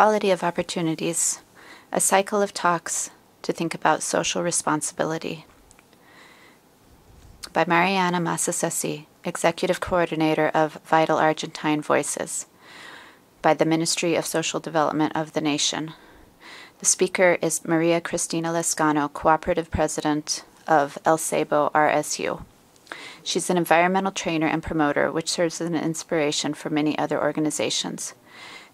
Equality of Opportunities, a cycle of talks to think about social responsibility. By Mariana Massaccesi, Executive Coordinator of Vital Argentine Voices, by the Ministry of Social Development of the nation. The speaker is Maria Cristina Lescano, Cooperative President of Ceibo RSU. She's an environmental trainer and promoter, which serves as an inspiration for many other organizations.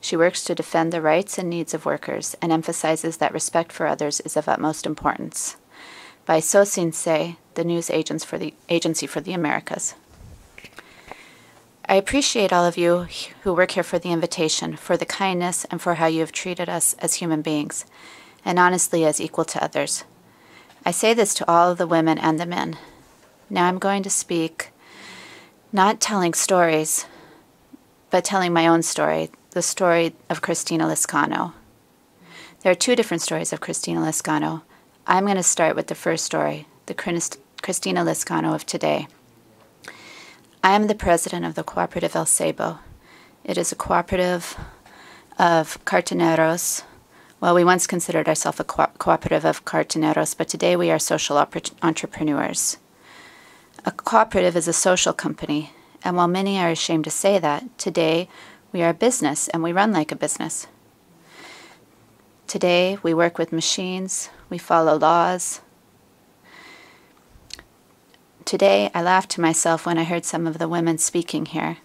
She works to defend the rights and needs of workers and emphasizes that respect for others is of utmost importance. By SOCINCE, the news agency for the Americas. I appreciate all of you who work here for the invitation, for the kindness, and for how you have treated us as human beings, and honestly as equal to others. I say this to all of the women and the men. Now I'm going to speak, not telling stories, but telling my own story, the story of Cristiana Lescano. There are two different stories of Cristiana Lescano. I'm going to start with the first story, the Cristiana Lescano of today. I am the president of the Cooperative Ceibo. It is a cooperative of cartoneros. Well, we once considered ourselves a cooperative of cartoneros, but today we are social entrepreneurs. A cooperative is a social company, and while many are ashamed to say that, today we are a business and we run like a business. Today we work with machines, we follow laws. Today I laughed to myself when I heard some of the women speaking here,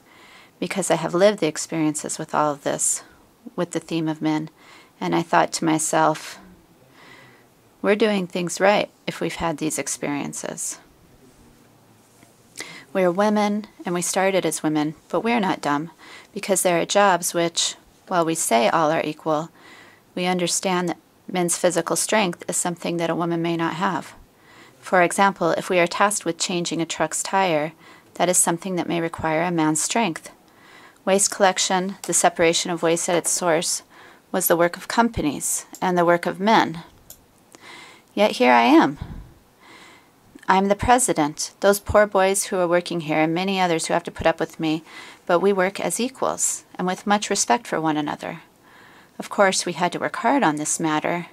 because I have lived the experiences with all of this, with the theme of men, and I thought to myself, we're doing things right if we've had these experiences. We are women, and we started as women, but we're not dumb, because there are jobs which, while we say all are equal, we understand that men's physical strength is something that a woman may not have. For example, if we are tasked with changing a truck's tire, that is something that may require a man's strength. Waste collection, the separation of waste at its source, was the work of companies and the work of men. Yet here I am. I'm the president, those poor boys who are working here and many others who have to put up with me, but we work as equals and with much respect for one another. Of course, we had to work hard on this matter.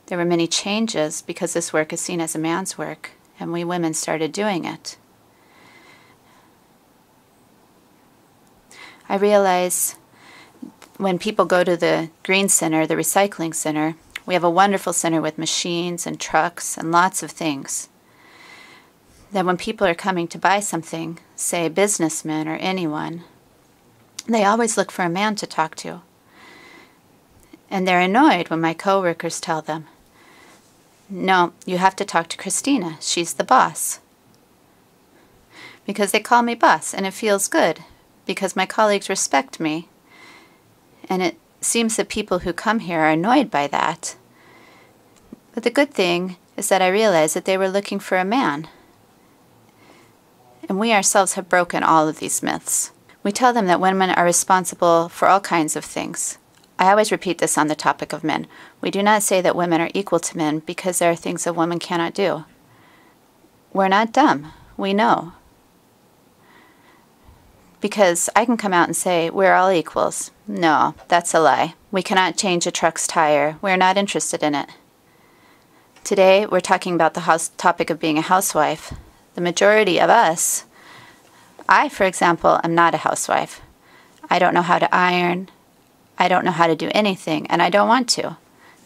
There were many changes because this work is seen as a man's work, and we women started doing it. I realize when people go to the Green Center, the recycling center, we have a wonderful center with machines and trucks and lots of things. That when people are coming to buy something, say businessmen or anyone, they always look for a man to talk to. And they're annoyed when my coworkers tell them, no, you have to talk to Christina, she's the boss. Because they call me boss, and it feels good, because my colleagues respect me. And it seems that people who come here are annoyed by that. But the good thing is that I realized that they were looking for a man. And we ourselves have broken all of these myths. We tell them that women are responsible for all kinds of things. I always repeat this on the topic of men. We do not say that women are equal to men because there are things a woman cannot do. We're not dumb. We know. Because I can come out and say, we're all equals. No, that's a lie. We cannot change a truck's tire. We're not interested in it. Today, we're talking about the topic of being a housewife. The majority of us, I, for example, am not a housewife. I don't know how to iron. I don't know how to do anything, and I don't want to.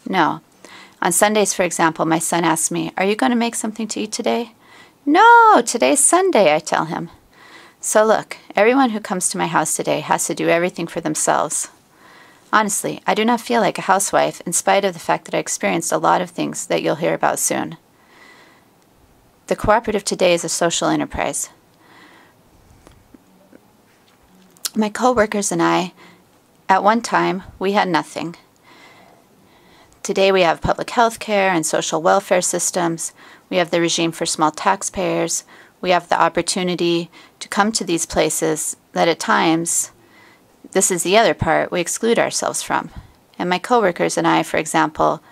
No. On Sundays, for example, my son asks me, are you going to make something to eat today? No, today's Sunday, I tell him. So look, everyone who comes to my house today has to do everything for themselves. Honestly, I do not feel like a housewife in spite of the fact that I experienced a lot of things that you'll hear about soon. The cooperative today is a social enterprise. My co-workers and I, at one time, we had nothing. Today we have public health care and social welfare systems. We have the regime for small taxpayers. We have the opportunity to come to these places that at times, this is the other part, we exclude ourselves from. And my coworkers and I, for example,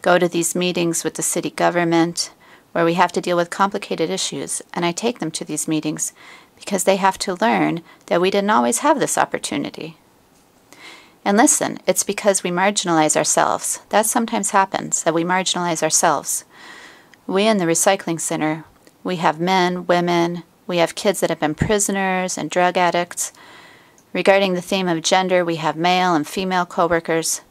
go to these meetings with the city government where we have to deal with complicated issues, and I take them to these meetings because they have to learn that we didn't always have this opportunity. And listen, it's because we marginalize ourselves. That sometimes happens, that we marginalize ourselves. We in the recycling center, we have men, women, we have kids that have been prisoners and drug addicts. Regarding the theme of gender, we have male and female coworkers.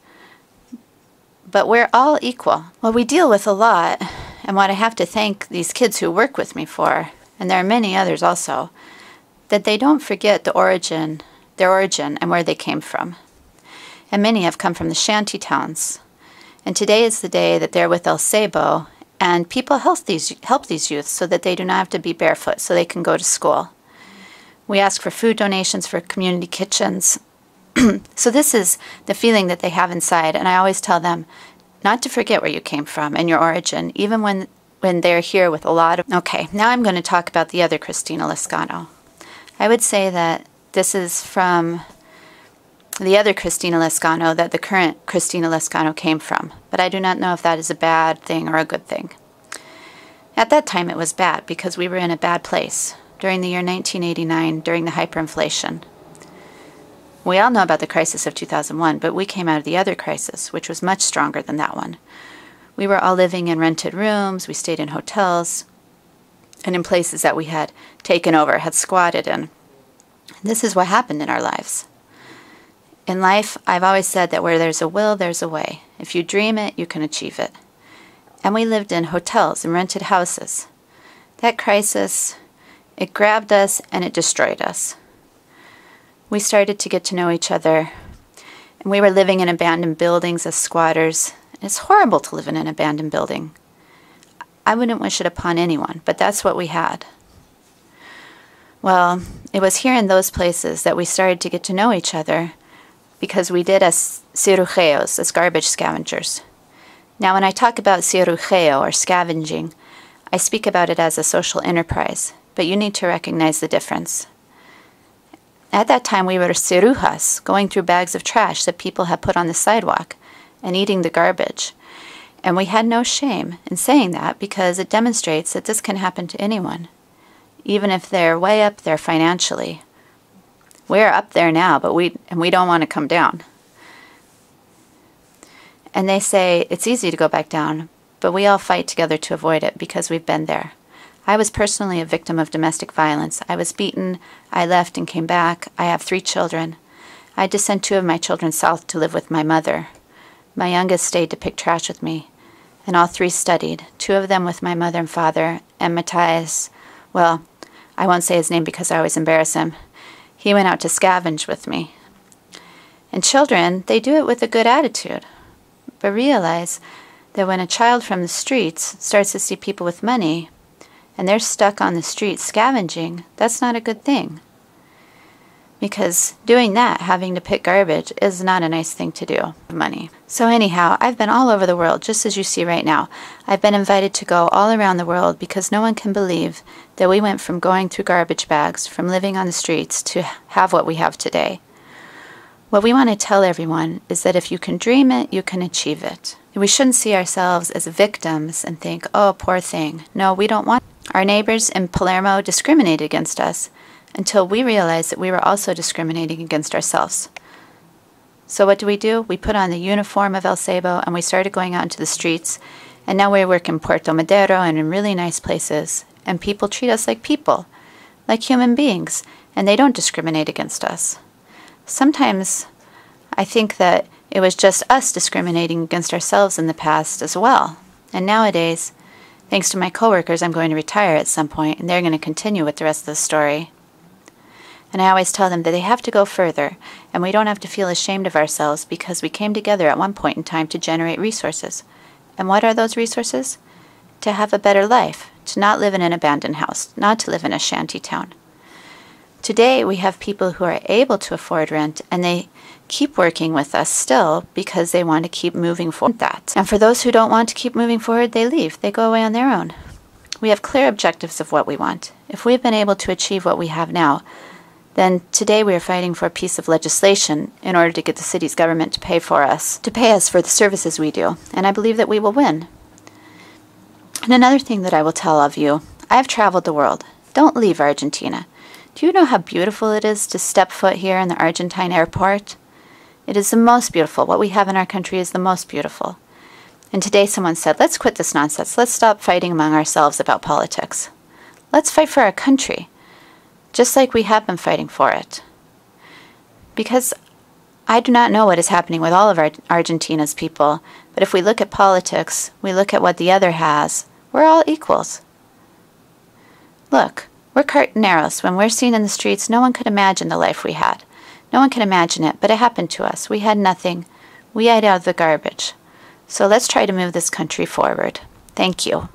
But we're all equal. Well, we deal with a lot, and what I have to thank these kids who work with me for, and there are many others also, that they don't forget their origin and where they came from. And many have come from the shanty towns. And today is the day that they're with El Ceibo, and people help these youth so that they do not have to be barefoot, so they can go to school. We ask for food donations for community kitchens. So this is the feeling that they have inside, and I always tell them not to forget where you came from and your origin, even when they're here with a lot of... Okay, now I'm going to talk about the other Cristiana Lescano. I would say that this is from the other Cristiana Lescano that the current Cristiana Lescano came from, but I do not know if that is a bad thing or a good thing. At that time it was bad because we were in a bad place during the year 1989, during the hyperinflation. We all know about the crisis of 2001, but we came out of the other crisis, which was much stronger than that one. We were all living in rented rooms, we stayed in hotels, and in places that we had taken over, had squatted in. This is what happened in our lives. In life, I've always said that where there's a will, there's a way. If you dream it, you can achieve it. And we lived in hotels and rented houses. That crisis, it grabbed us and it destroyed us. We started to get to know each other, and we were living in abandoned buildings as squatters. It's horrible to live in an abandoned building. I wouldn't wish it upon anyone, but that's what we had. Well, it was here in those places that we started to get to know each other because we did as cirujeos, as garbage scavengers. Now, when I talk about cirujeo or scavenging, I speak about it as a social enterprise, but you need to recognize the difference. At that time, we were cirujas, going through bags of trash that people had put on the sidewalk and eating the garbage. And we had no shame in saying that because it demonstrates that this can happen to anyone, even if they're way up there financially. We're up there now, but we don't want to come down. And they say it's easy to go back down, but we all fight together to avoid it because we've been there. I was personally a victim of domestic violence. I was beaten, I left and came back. I have 3 children. I had to send 2 of my children south to live with my mother. My youngest stayed to pick trash with me, and all 3 studied, 2 of them with my mother and father, and Matthias, well, I won't say his name because I always embarrass him. He went out to scavenge with me. And children, they do it with a good attitude, but realize that when a child from the streets starts to see people with money, and they're stuck on the street scavenging, that's not a good thing. Because doing that, having to pick garbage, is not a nice thing to do. Money. So anyhow, I've been all over the world, just as you see right now. I've been invited to go all around the world because no one can believe that we went from going through garbage bags, from living on the streets, to have what we have today. What we want to tell everyone is that if you can dream it, you can achieve it. We shouldn't see ourselves as victims and think, oh, poor thing. No, we don't want. Our neighbors in Palermo discriminated against us until we realized that we were also discriminating against ourselves. So what do? We put on the uniform of El Ceibo and we started going out into the streets, and now we work in Puerto Madero and in really nice places, and people treat us like people, like human beings, and they don't discriminate against us. Sometimes I think that it was just us discriminating against ourselves in the past as well, and nowadays, thanks to my coworkers, I'm going to retire at some point, and they're going to continue with the rest of the story. And I always tell them that they have to go further, and we don't have to feel ashamed of ourselves because we came together at one point in time to generate resources. And what are those resources? To have a better life, to not live in an abandoned house, not to live in a shanty town. Today, we have people who are able to afford rent, and they keep working with us still because they want to keep moving forward. And for those who don't want to keep moving forward, they leave. They go away on their own. We have clear objectives of what we want. If we've been able to achieve what we have now, then today we are fighting for a piece of legislation in order to get the city's government to pay us for the services we do. And I believe that we will win. And another thing that I will tell of you, I have traveled the world. Don't leave Argentina. Do you know how beautiful it is to step foot here in the Argentine airport? It is the most beautiful. What we have in our country is the most beautiful. And today someone said, let's quit this nonsense. Let's stop fighting among ourselves about politics. Let's fight for our country, just like we have been fighting for it. Because I do not know what is happening with all of Argentina's people, but if we look at politics, we look at what the other has, we're all equals. Look, we're cartoneros. When we're seen in the streets, no one could imagine the life we had. No one can imagine it, but it happened to us. We had nothing. We ate out of the garbage. So let's try to move this country forward. Thank you.